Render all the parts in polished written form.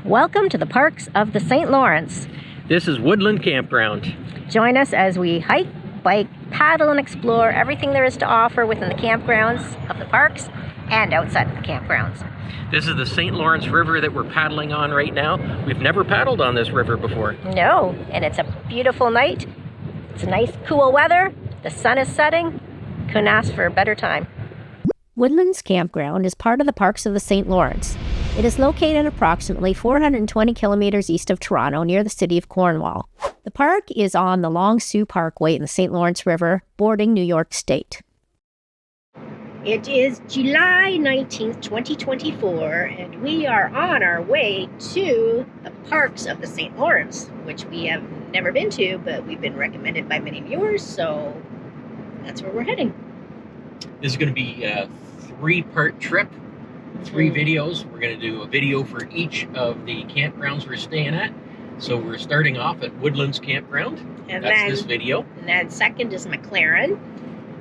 Welcome to the parks of the St. Lawrence. This is Woodlands Campground. Join us as we hike, bike, paddle, and explore everything there is to offer within the campgrounds of the parks and outside of the campgrounds. This is the St. Lawrence River that we're paddling on right now. We've never paddled on this river before. No, and it's a beautiful night. It's nice, cool weather. The sun is setting. Couldn't ask for a better time. Woodlands Campground is part of the parks of the St. Lawrence. It is located approximately 420 kilometers east of Toronto, near the city of Cornwall. The park is on the Long Sault Parkway in the St. Lawrence River, bordering New York State. It is July 19th, 2024, and we are on our way to the parks of the St. Lawrence, which we have never been to, but we've been recommended by many viewers, so that's where we're heading. This is going to be a three-part trip, three videos. We're going to do a video for each of the campgrounds we're staying at. So we're starting off at Woodlands Campground. And that's then, this video. And then second is McLaren.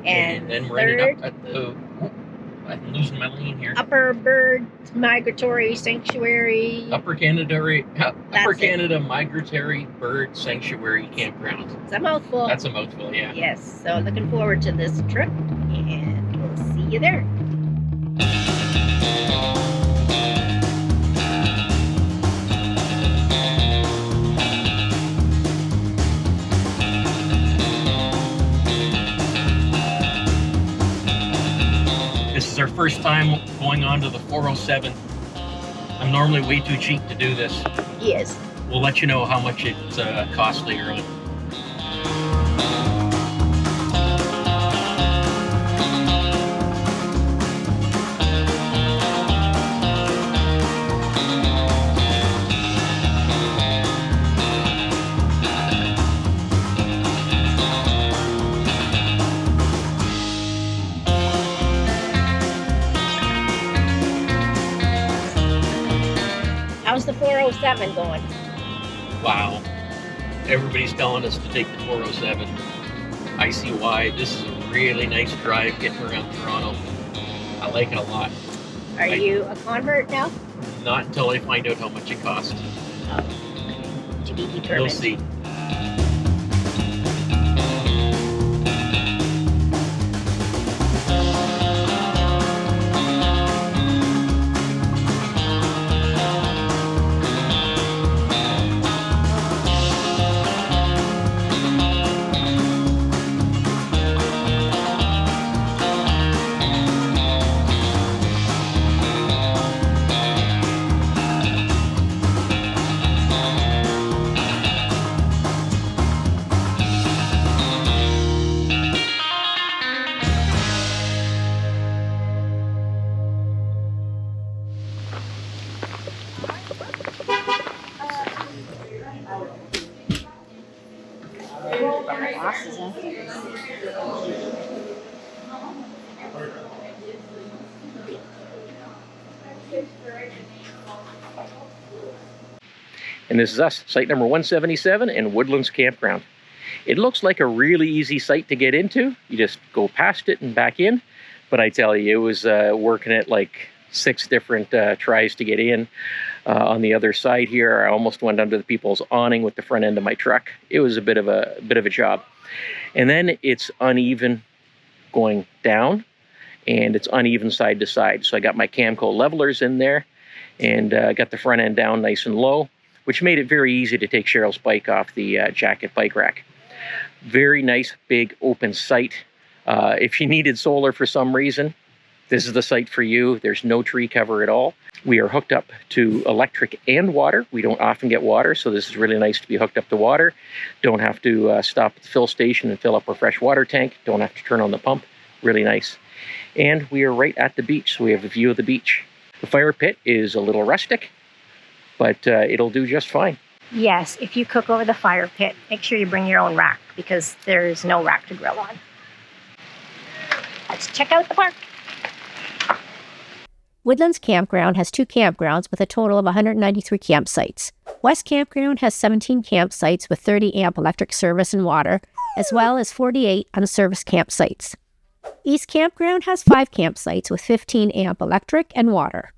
And then we're ending up at the... Oh, I'm losing my lane here. Upper Bird Migratory Sanctuary. Upper Canada Migratory Bird Sanctuary Campground. It's a mouthful. That's a mouthful, yeah. Yes, so looking forward to this trip, and we'll see you there. This is our first time going on to the 407. I'm normally way too cheap to do this. Yes. We'll let you know how much it costs later on. How's the 407 going? Wow. Everybody's telling us to take the 407. I see why. This is a really nice drive getting around Toronto. I like it a lot. Are you a convert now? Not until I find out how much it costs. Oh, to be determined. You'll see. And this is us, site number 177 in Woodlands Campground. It looks like a really easy site to get into. You just go past it and back in. But I tell you, it was working at like 6 different tries to get in. On the other side here, I almost went under the people's awning with the front end of my truck. It was a bit of a job. And then it's uneven going down, and it's uneven side to side. So I got my Camco levelers in there, and got the front end down nice and low, which made it very easy to take Cheryl's bike off the jacket bike rack. Very nice, big, open site. If you needed solar for some reason, this is the site for you. There's no tree cover at all. We are hooked up to electric and water. We don't often get water, so this is really nice to be hooked up to water. Don't have to stop at the fill station and fill up our fresh water tank. Don't have to turn on the pump. Really nice. And we are right at the beach, so we have a view of the beach. The fire pit is a little rustic, but it'll do just fine. Yes, if you cook over the fire pit, make sure you bring your own rack, because there's no rack to grill on. Let's check out the park. Woodlands Campground has 2 campgrounds with a total of 193 campsites. West Campground has 17 campsites with 30 amp electric service and water, as well as 48 unserviced campsites. East Campground has 5 campsites with 15 amp electric and water.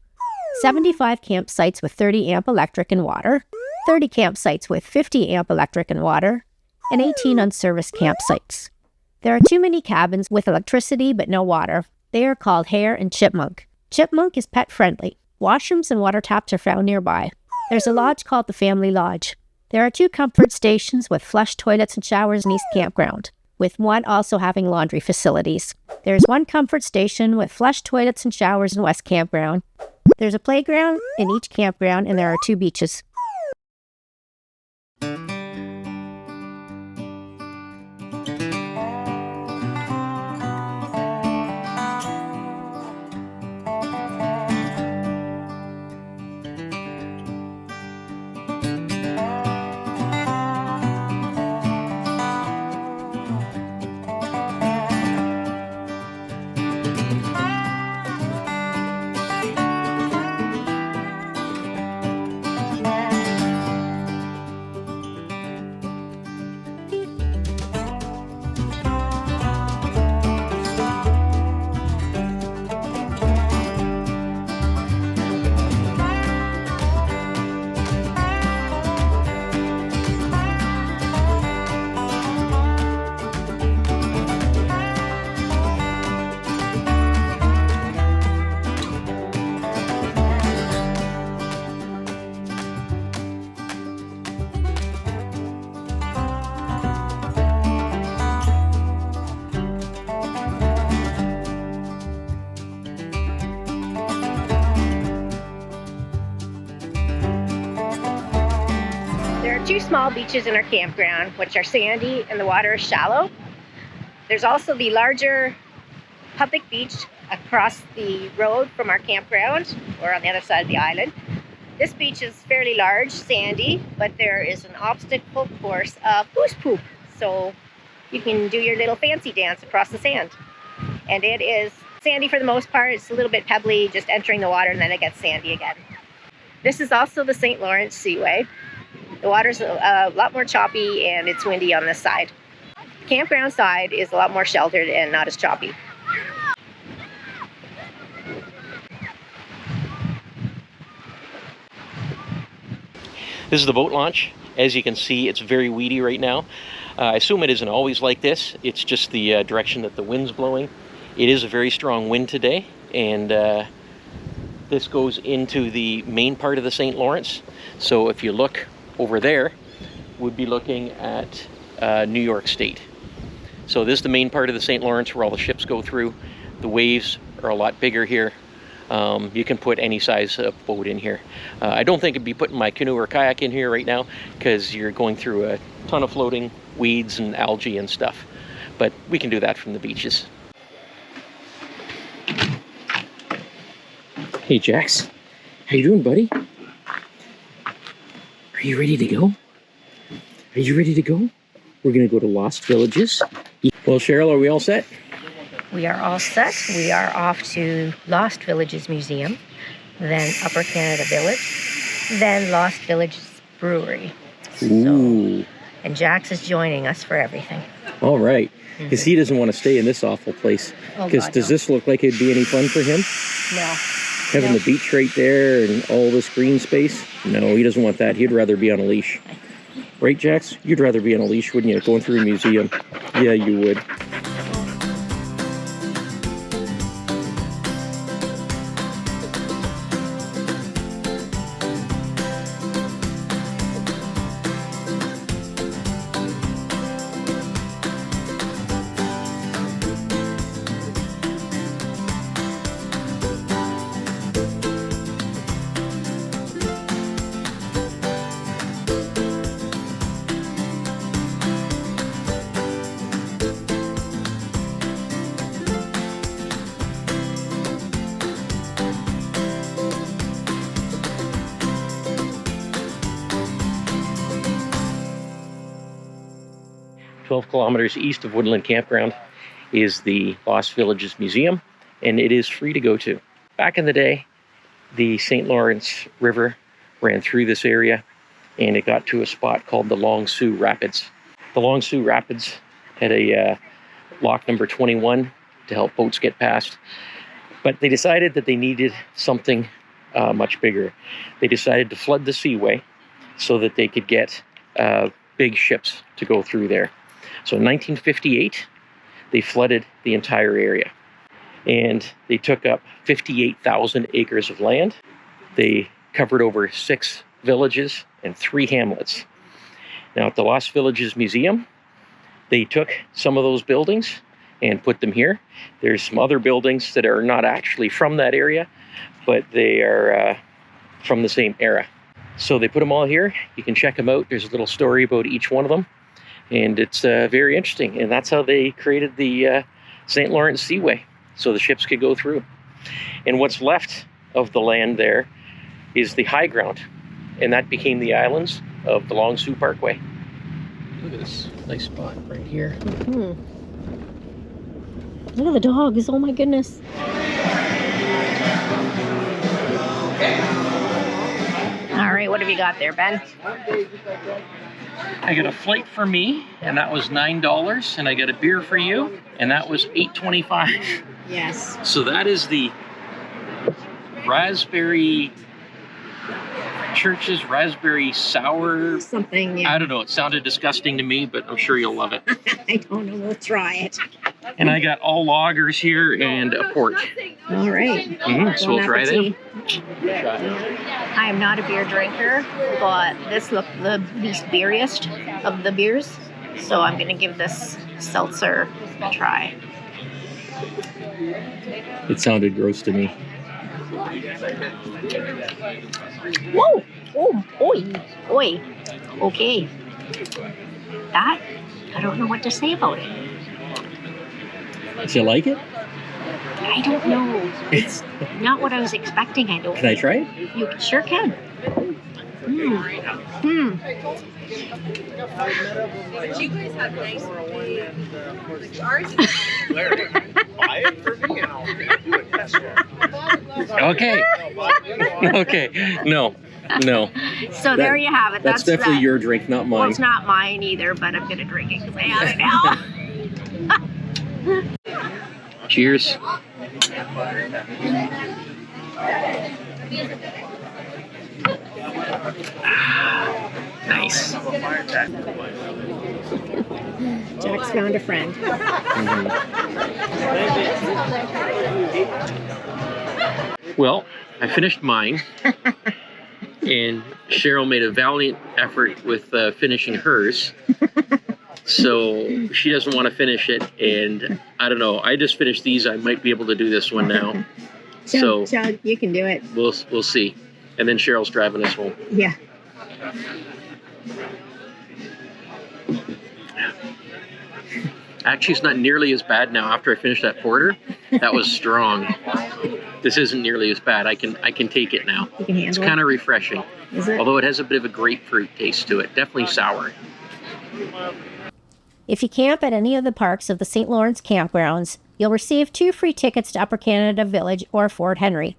75 campsites with 30 amp electric and water, 30 campsites with 50 amp electric and water, and 18 unserviced campsites. There are too many cabins with electricity but no water. They are called Hare and Chipmunk. Chipmunk is pet-friendly. Washrooms and water taps are found nearby. There's a lodge called the Family Lodge. There are 2 comfort stations with flush toilets and showers in East Campground, with one also having laundry facilities. There's 1 comfort station with flush toilets and showers in West Campground. There's a playground in each campground, and there are 2 beaches. There are 2 small beaches in our campground, which are sandy and the water is shallow. There's also the larger public beach across the road from our campground, or on the other side of the island. This beach is fairly large, sandy, but there is an obstacle course of goose poop, so you can do your little fancy dance across the sand. And it is sandy for the most part. It's a little bit pebbly, just entering the water, and then it gets sandy again. This is also the St. Lawrence Seaway. The water's a lot more choppy and it's windy on this side. The campground side is a lot more sheltered and not as choppy. This is the boat launch. As you can see, it's very weedy right now. I assume it isn't always like this. It's just the direction that the wind's blowing. It is a very strong wind today, and this goes into the main part of the St. Lawrence. So if you look over there, we'd be looking at New York State. So this is the main part of the St. Lawrence where all the ships go through. The waves are a lot bigger here. You can put any size of boat in here. I don't think I'd be putting my canoe or kayak in here right now because you're going through a ton of floating weeds and algae and stuff. But we can do that from the beaches. Hey Jax, how you doing, buddy? Are you ready to go? Are you ready to go? We're gonna go to Lost Villages. Well, Cheryl, are we all set? We are all set. We are off to Lost Villages Museum, then Upper Canada Village, then Lost Villages Brewery. Ooh. And Jax is joining us for everything. All right, because he doesn't want to stay in this awful place. Because does this look like it'd be any fun for him? No. Having the beach right there and all this green space? No, he doesn't want that. He'd rather be on a leash. Right, Jax? You'd rather be on a leash, wouldn't you? Going through a museum. Yeah, you would. Kilometers east of Woodlands Campground is the Lost Villages Museum, and it is free to go to. Back in the day, the St. Lawrence River ran through this area, and it got to a spot called the Long Sault Rapids. The Long Sault Rapids had a lock number 21 to help boats get past, but they decided that they needed something much bigger. They decided to flood the seaway so that they could get big ships to go through there. So in 1958, they flooded the entire area. And they took up 58,000 acres of land. They covered over 6 villages and 3 hamlets. Now at the Lost Villages Museum, they took some of those buildings and put them here. There's some other buildings that are not actually from that area, but they are from the same era. So they put them all here. You can check them out. There's a little story about each one of them. And it's very interesting. And that's how they created the St. Lawrence Seaway, so the ships could go through. And what's left of the land there is the high ground. And that became the islands of the Long Sault Parkway. Look at this nice spot right here. Mm-hmm. Look at the dogs. Oh my goodness. All right, what have you got there, Ben? I got a flight for me, and that was $9, and I got a beer for you, and that was $8.25. Yes. So that is the raspberry Church's raspberry sour Something, yeah. I don't know, it sounded disgusting to me, but I'm sure you'll love it. I don't know, we'll try it. And I got all lagers here and a port. All right. So we'll try them. I am not a beer drinker, but this looked the least beeriest of the beers. So I'm going to give this seltzer a try. It sounded gross to me. Whoa! Oh, oi! Oi! Okay. That, I don't know what to say about it. Do you like it? I don't know. It's not what I was expecting, I don't Can I try it? You sure can. Mm. Mm. But you guys have nice big, ours is buy it for me and I'll do a test run. Okay. Okay. No. So there you have it. That's definitely your drink, not mine. Well, it's not mine either, but I'm going to drink it because I have it now. Cheers. Nice. Jack's found a friend. Well, I finished mine, and Cheryl made a valiant effort with finishing hers. So she doesn't want to finish it, and I don't know. I just finished these. I might be able to do this one now. So you can do it. We'll see. And then Cheryl's driving us home. Yeah. Actually, it's not nearly as bad now after I finished that porter. That was strong. This isn't nearly as bad. I can take it now. You can handle it. It's kind of refreshing. Is it? Although it has a bit of a grapefruit taste to it. Definitely sour. If you camp at any of the parks of the St. Lawrence campgrounds, you'll receive 2 free tickets to Upper Canada Village or Fort Henry.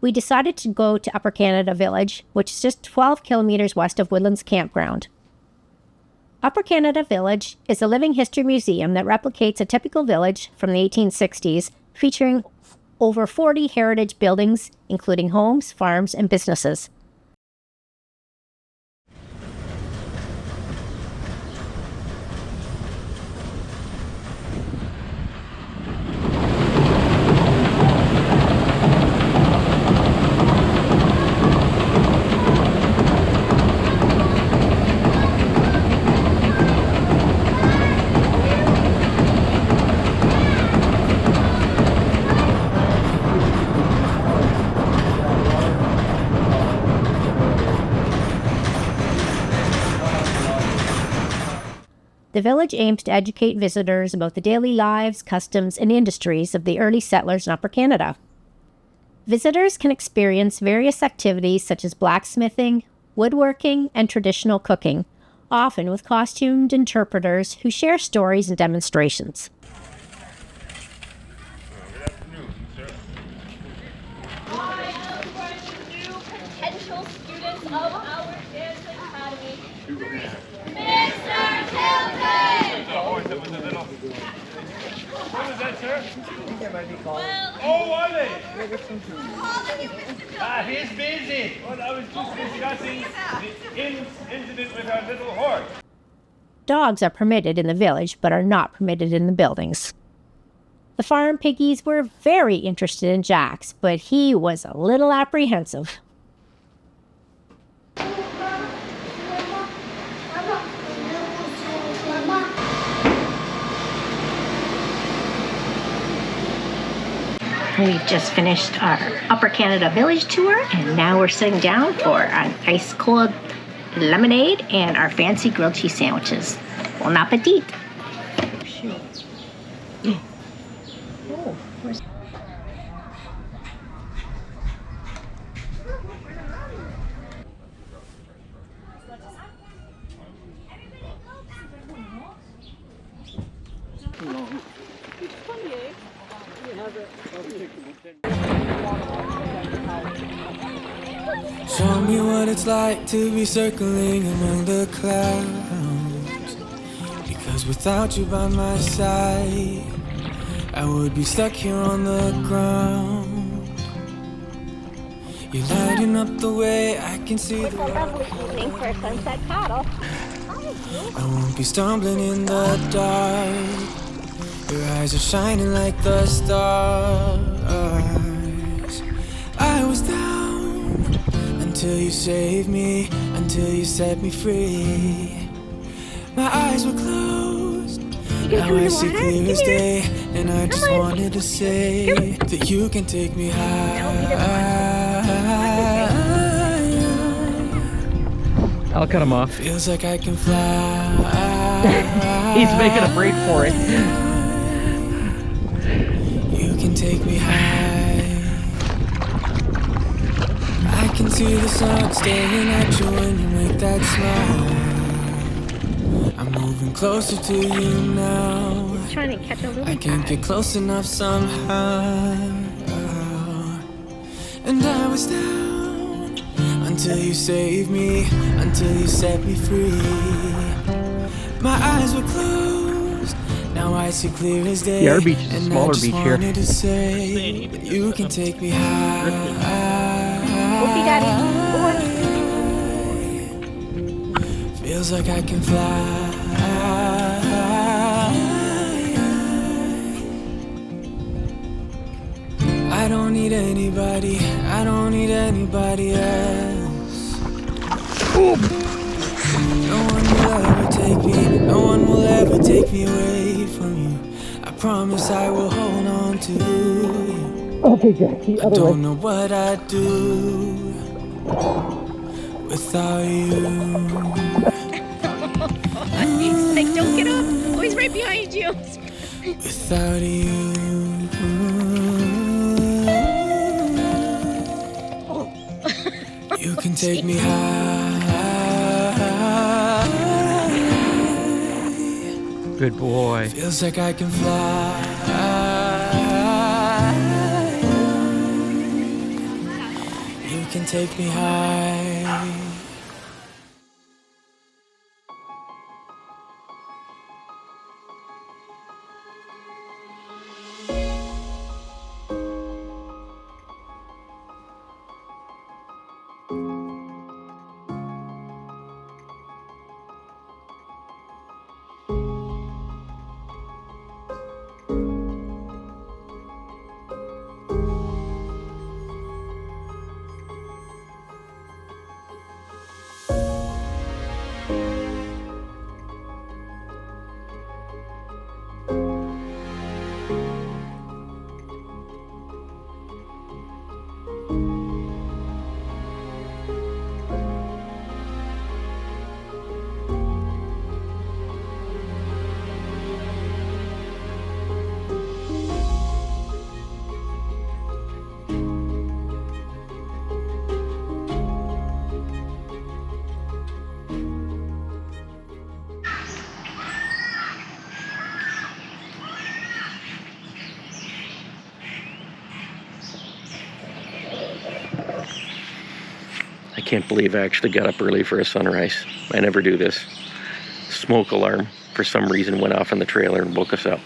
We decided to go to Upper Canada Village, which is just 12 kilometers west of Woodlands Campground. Upper Canada Village is a living history museum that replicates a typical village from the 1860s, featuring over 40 heritage buildings, including homes, farms, and businesses. The village aims to educate visitors about the daily lives, customs, and industries of the early settlers in Upper Canada. Visitors can experience various activities such as blacksmithing, woodworking, and traditional cooking, often with costumed interpreters who share stories and demonstrations. Potential students of our dance academy. Oh, are they? He's busy. Well, I was just discussing the incident with our little horse. Dogs are permitted in the village, but are not permitted in the buildings. The farm piggies were very interested in Jax, but he was a little apprehensive. We've just finished our Upper Canada Village tour, and now we're sitting down for an ice cold lemonade and our fancy grilled cheese sandwiches. Bon appetit! Oh, where's... Show me what it's like to be circling among the clouds. Because without you by my side, I would be stuck here on the ground. You're lighting up the way I can see the lovely evening for a sunset paddle. I won't be stumbling in the dark. Your eyes are shining like the stars. I was down until you saved me, until you set me free. My eyes were closed, now I see clear as day, and I just wanted to say that you can take me high. I'll cut him off. Feels like I can fly. He's making a break for it. You can take me high. I can see the sun staring at you when you make that smile. I'm moving closer to you now. He's trying to catch a little I can't get close enough somehow. And I was down until you saved me, until you set me free. My eyes were closed, now I see clear as day. Yeah, our beach is a and smaller I just beach here. wanted to say that you can take me high. Whoopie daddy. Feels like I can fly. I don't need anybody, I don't need anybody else. No one will ever take me, no one will ever take me away from you. I promise I will hold on to you. Okay, Jackie, I don't know what I'd do without you. He's like, don't get up. Oh, he's right behind you. Without you. You can take me high. Good boy. Feels like I can fly. You can take me high. I can't believe I actually got up early for a sunrise. I never do this. Smoke alarm, for some reason, went off in the trailer and woke us up.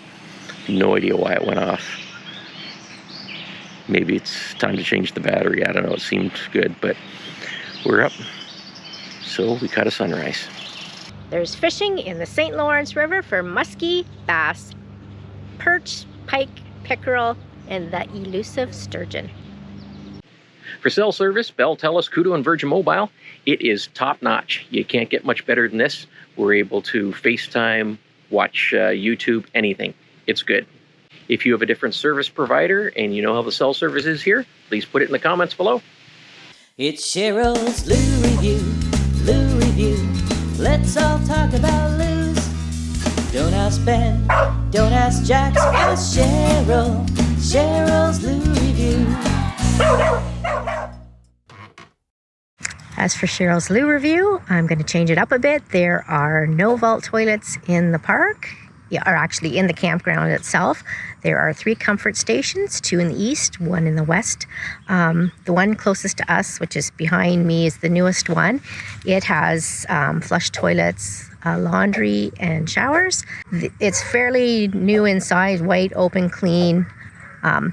No idea why it went off. Maybe it's time to change the battery. I don't know. It seemed good, but we're up. So we caught a sunrise. There's fishing in the St. Lawrence River for muskie, bass, perch, pike, pickerel, and the elusive sturgeon. For cell service, Bell, Telus, Koodo, and Virgin Mobile, it is top-notch. You can't get much better than this. We're able to FaceTime, watch YouTube, anything. It's good. If you have a different service provider and you know how the cell service is here, please put it in the comments below. It's Cheryl's Lou Review, Lou Review. Let's all talk about Lou's. Don't ask Ben, don't ask Jax, ask Cheryl. Cheryl's Lou Review. As for Cheryl's Loo Review, I'm going to change it up a bit. There are no vault toilets in the park, or actually in the campground itself. There are 3 comfort stations, 2 in the east, 1 in the west. The one closest to us, which is behind me, is the newest one. It has flush toilets, laundry, and showers. It's fairly new inside, white, open, clean.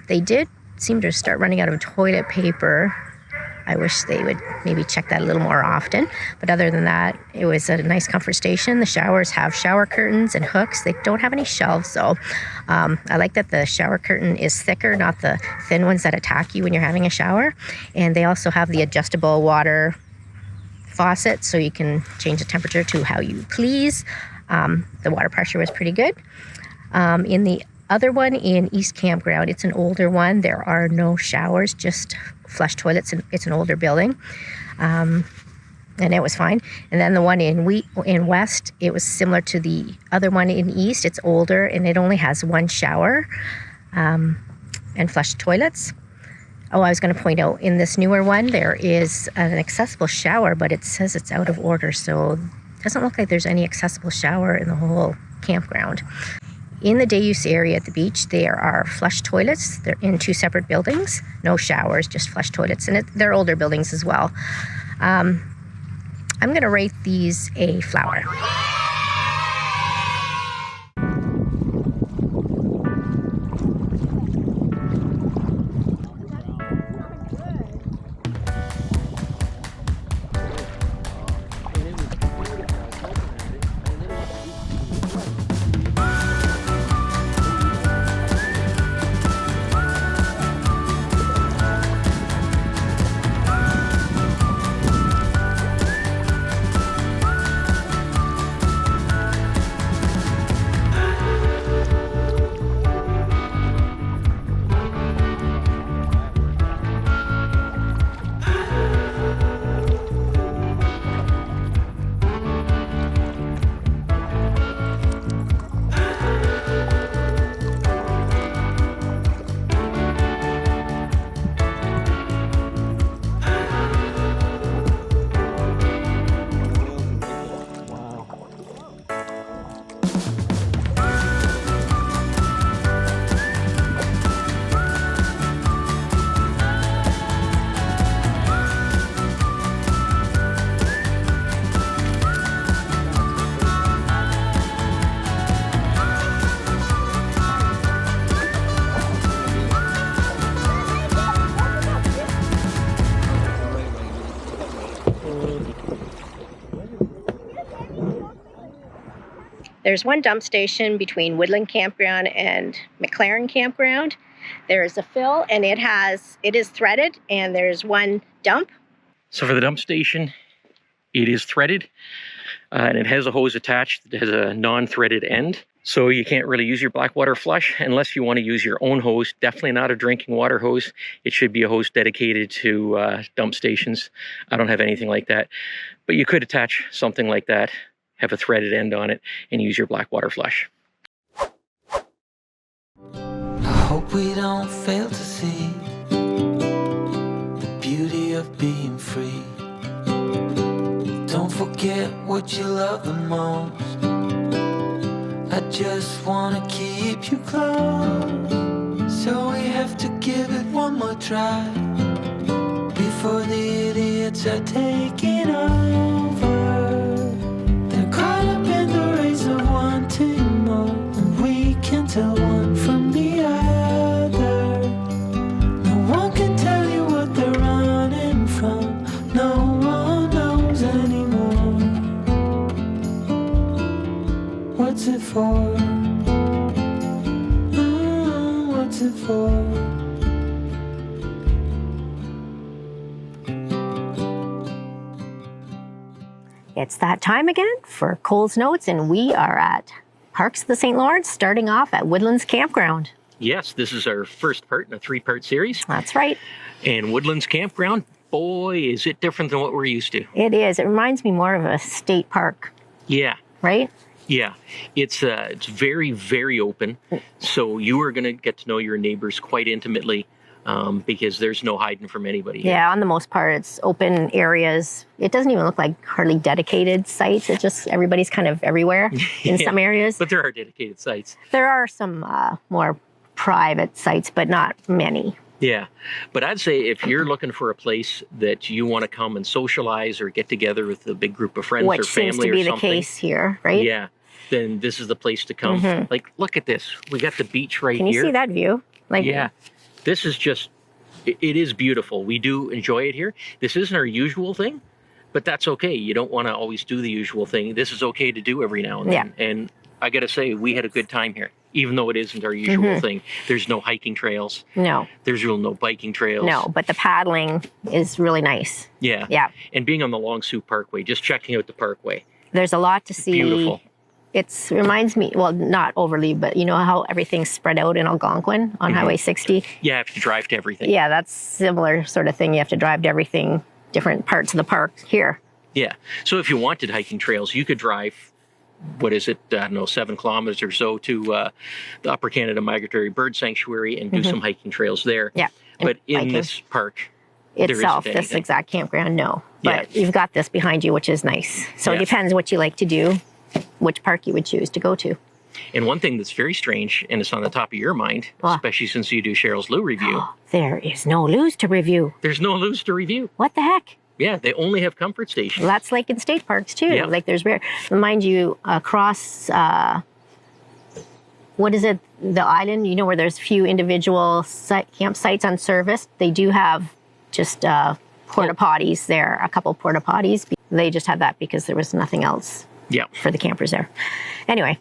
They did seem to start running out of toilet paper. I wish they would maybe check that a little more often. But other than that, it was a nice comfort station. The showers have shower curtains and hooks. They don't have any shelves, though. I like that the shower curtain is thicker, not the thin ones that attack you when you're having a shower. And they also have the adjustable water faucet, so you can change the temperature to how you please. The water pressure was pretty good. In the other one in East Campground, it's an older one. There are no showers, just flush toilets, and it's an older building. And it was fine. And then the one in West, it was similar to the other one in East. It's older, and it only has 1 shower and flush toilets. Oh, I was going to point out, in this newer one, there is an accessible shower, but it says it's out of order, so it doesn't look like there's any accessible shower in the whole campground. In the day use area at the beach, there are flush toilets. They're in 2 separate buildings. No showers, just flush toilets. And they're older buildings as well. I'm going to rate these a flower. There's one dump station between Woodlands Campground and McLaren Campground. There is a fill, and it is threaded, and there's one dump. So for the dump station, it is threaded, and it has a hose attached that has a non-threaded end. So you can't really use your black water flush unless you want to use your own hose. Definitely not a drinking water hose. It should be a hose dedicated to dump stations. I don't have anything like that. But you could attach something like that, have a threaded end on it, and use your black water flush. I hope we don't fail to see the beauty of being free. Don't forget what you love the most. I just wanna keep you close, so we have to give it one more try before the idiots are taking over. They're caught up in the race of wanting more, and we can tell one from the other. No, what's it for? What's it for? It's that time again for Cole's Notes, and we are at Parks of the St. Lawrence, starting off at Woodlands Campground. Yes, this is our first part in a 3-part series. That's right. And Woodlands Campground, boy, is it different than what we're used to. It is. It reminds me more of a state park, Yeah. right? Yeah, it's very, very open. So you are going to get to know your neighbors quite intimately because there's no hiding from anybody here. Yeah, on the most part, it's open areas. It doesn't even look like hardly dedicated sites. It's just everybody's kind of everywhere in some areas. But there are dedicated sites. There are some more private sites, but not many. Yeah, but I'd say if you're looking for a place that you want to come and socialize or get together with a big group of friends or Which seems family to be or the something. case here, right? Yeah, then this is the place to come. Like, look at this. We got the beach right Can here. you see that view? Like, Yeah, this is just, it is beautiful. We do enjoy it here. This isn't our usual thing, but that's okay. You don't want to always do the usual thing. This is okay to do every now and then. And I got to say, we had a good time here, even though it isn't our usual thing. There's no hiking trails. No. There's really no biking trails. No, but the paddling is really nice. Yeah. Yeah. And being on the Long Sault Parkway, just checking out the parkway. There's a lot to see. Beautiful. It reminds me, well, not overly, but you know how everything's spread out in Algonquin on Highway 60? Yeah, you have to drive to everything. Yeah, that's similar sort of thing. You have to drive to everything, different parts of the park here. Yeah. So if you wanted hiking trails, you could drive, 7 kilometers or so to the Upper Canada Migratory Bird Sanctuary and do some hiking trails there. Yeah. But in biking. this park, Itself, there isn't this anything. exact campground, no. But Yeah. you've got this behind you, which is nice. So it Yes. depends what you like to do, which park you would choose to go to. And one thing that's very strange, and it's on the top of your mind, What? especially since you do Cheryl's Lou review, There is no Lou's to review. there's no Lou's to review. What the heck? Yeah, they only have comfort stations. Well, that's like in state parks too. Yeah. Like there's mind you, across what is it? The island, you know, where there's few individual campsites on service. They do have just porta potties there, a couple porta potties. They just had that because there was nothing else Yeah. for the campers there. Anyway,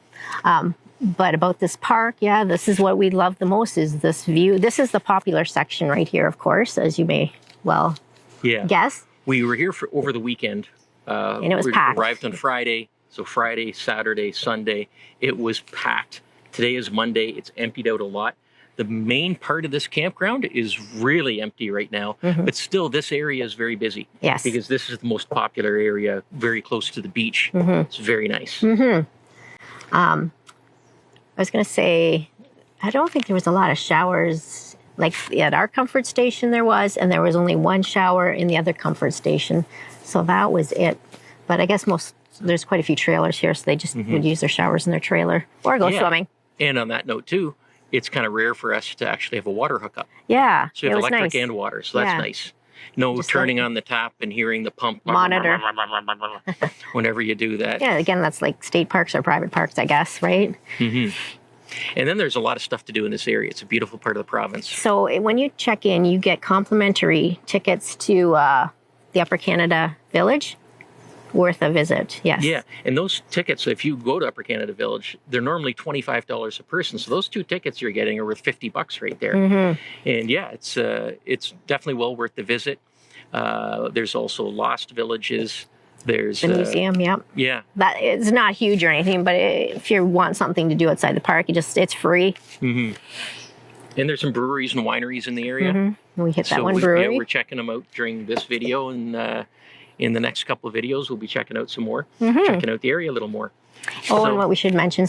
but about this park, yeah, this is what we love the most is this view. This is the popular section right here, of course, as you may well Yeah. guess. We were here for over the weekend. And it was we packed. arrived on Friday. So Friday, Saturday, Sunday, it was packed. Today is Monday. It's emptied out a lot. The main part of this campground is really empty right now, but still this area is very busy. Yes. Because this is the most popular area, very close to the beach. It's very nice. I was going to say, I don't think there was a lot of showers. Like at our comfort station there was, and there was only one shower in the other comfort station. So that was it. But I guess there's quite a few trailers here, so they just would use their showers in their trailer or go Yeah. swimming. And on that note too, it's kind of rare for us to actually have a water hookup. Yeah, So you it have was electric nice. and water, so that's Yeah. nice. No Just turning on the tap and hearing the pump Monitor. whenever you do that. Yeah, again, that's like state parks or private parks, I guess, right? And then there's a lot of stuff to do in this area. It's a beautiful part of the province. So when you check in, you get complimentary tickets to the Upper Canada Village, worth a visit. Yes. Yeah, and those tickets, if you go to Upper Canada Village, they're normally $25 a person. So those 2 tickets you're getting are worth $50 right there. And yeah, it's definitely well worth the visit. There's also Lost Villages. There's The museum, yep. Yeah, That it's not huge or anything, but if you want something to do outside the park, it's free. and there's some breweries and wineries in the area. We hit that So one brewery. we're checking them out during this video, and in the next couple of videos, we'll be checking out some more, Mm-hmm. checking out the area a little more. Oh, So- and what we should mention,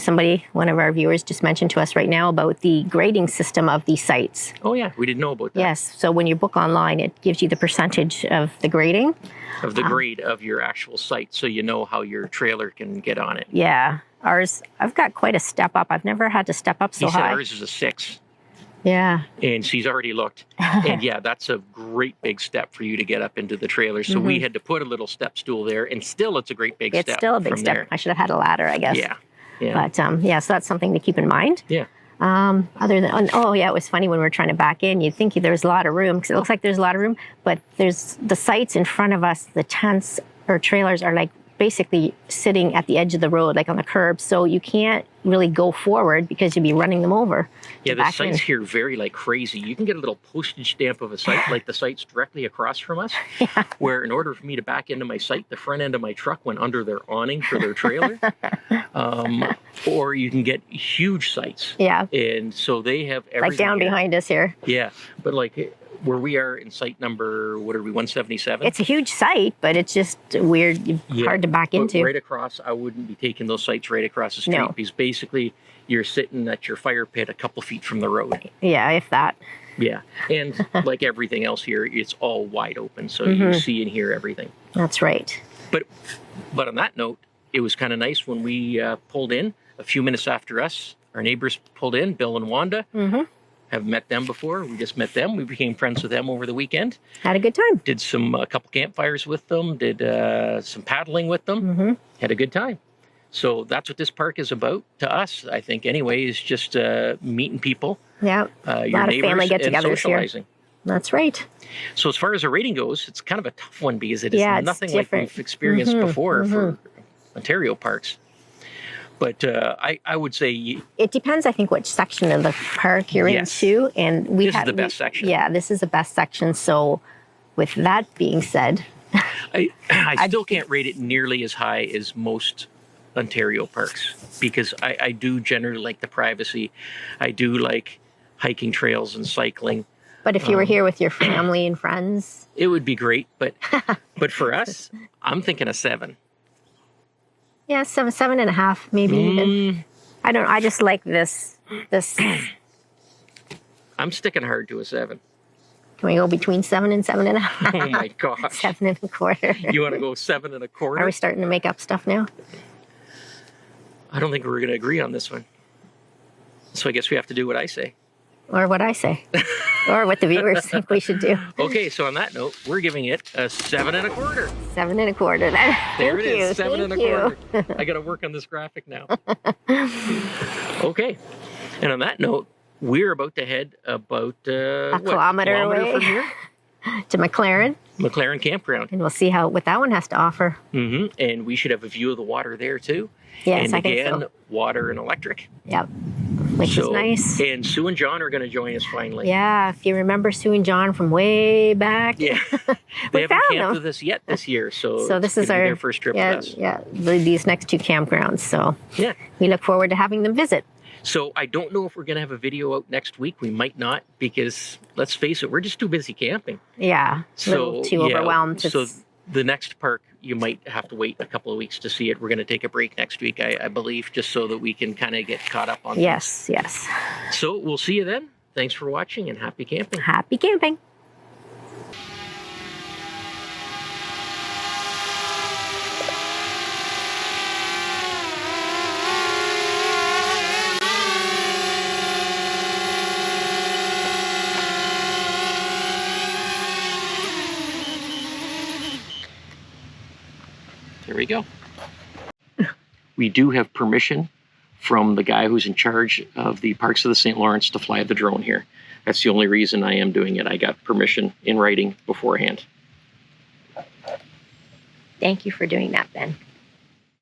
one of our viewers just mentioned to us right now about the grading system of these sites. Oh yeah, we didn't know about that. Yes, so when you book online, it gives you the percentage of the grading. Of the grade of your actual site, so you know how your trailer can get on it. Yeah, ours, I've got quite a step up. I've never had to step up so He said high. ours is a 6, Yeah, and she's already looked. And yeah, that's a great big step for you to get up into the trailer. So we had to put a little step stool there, and still it's a great big it's step. still a big from step. there. I should have had a ladder, I guess. Yeah, yeah, But so that's something to keep in mind. yeah. Other than, it was funny when we were trying to back in, you'd think there was a lot of room because it looks like there's a lot of room, but there's the sites in front of us, the tents or trailers are like basically sitting at the edge of the road, like on the curb. So you can't really go forward because you'd be running them over. Yeah, the sites here vary like crazy. You can get a little postage stamp of a site, like the site's directly across from us, where in order for me to back into my site, the front end of my truck went under their awning for their trailer. Or you can get huge sites. Yeah. And so they have everything. Like down behind us here. Yeah, but like where we are in site number, what are we, 177? It's a huge site, but it's just weird, hard to back into. Right across, I wouldn't be taking those sites right across the street because basically you're sitting at your fire pit a couple feet from the road. Yeah, if that. Yeah, and like everything else here, it's all wide open, so you see and hear everything. That's right. But on that note, it was kind of nice when we pulled in a few minutes after us. Our neighbors pulled in, Bill and Wanda. Have met them before. We just met them. We became friends with them over the weekend. Had a good time. Did a couple campfires with them. Did some paddling with them. Had a good time. So that's what this park is about to us, I think, anyway, is just meeting people. Yeah. Your a lot of family get-togethers here. That's right. So as far as a rating goes, it's kind of a tough one because it is nothing like we've experienced before for Ontario parks. But I would say it depends. I think which section of the park you're into, and this is the best section. Yeah, this is the best section. So, with that being said, I still can't rate it nearly as high as most Ontario parks because I do generally like the privacy. I do like hiking trails and cycling. But if you were here with your family and friends, it would be great. But for us, I'm thinking a 7. Yeah, 7.5, maybe even. I don't know. I just like this. I'm sticking hard to a 7. Can we go between 7 and 7.5? Oh my gosh. 7.25. You want to go 7.25? Are we starting to make up stuff now? I don't think we're going to agree on this one. So I guess we have to do what I say. Or what I say. Or what the viewers think we should do. Okay, so on that note, we're giving it a 7.25. 7.25. There it is, 7.25. I got to work on this graphic now. Okay, and on that note, we're about to head about a kilometer away from here to McLaren Campground, and we'll see what that one has to offer. And we should have a view of the water there too. Yes, and I again, think so. Water and electric. Yep. Which is nice. And Sue and John are going to join us finally. Yeah, if you remember Sue and John from way back. Yeah. They haven't camped with us yet this year, so this is their first trip with us. Yeah, these next 2 campgrounds. So yeah, we look forward to having them visit. So I don't know if we're going to have a video out next week. We might not because, let's face it, we're just too busy camping. Yeah, a little too overwhelmed. So the next park, you might have to wait a couple of weeks to see it. We're going to take a break next week, I believe, just so that we can kind of get caught up on things. Yes. So we'll see you then. Thanks for watching and happy camping. Happy camping. There we go. We do have permission from the guy who's in charge of the Parks of the St. Lawrence to fly the drone here. That's the only reason I am doing it. I got permission in writing beforehand. Thank you for doing that, Ben.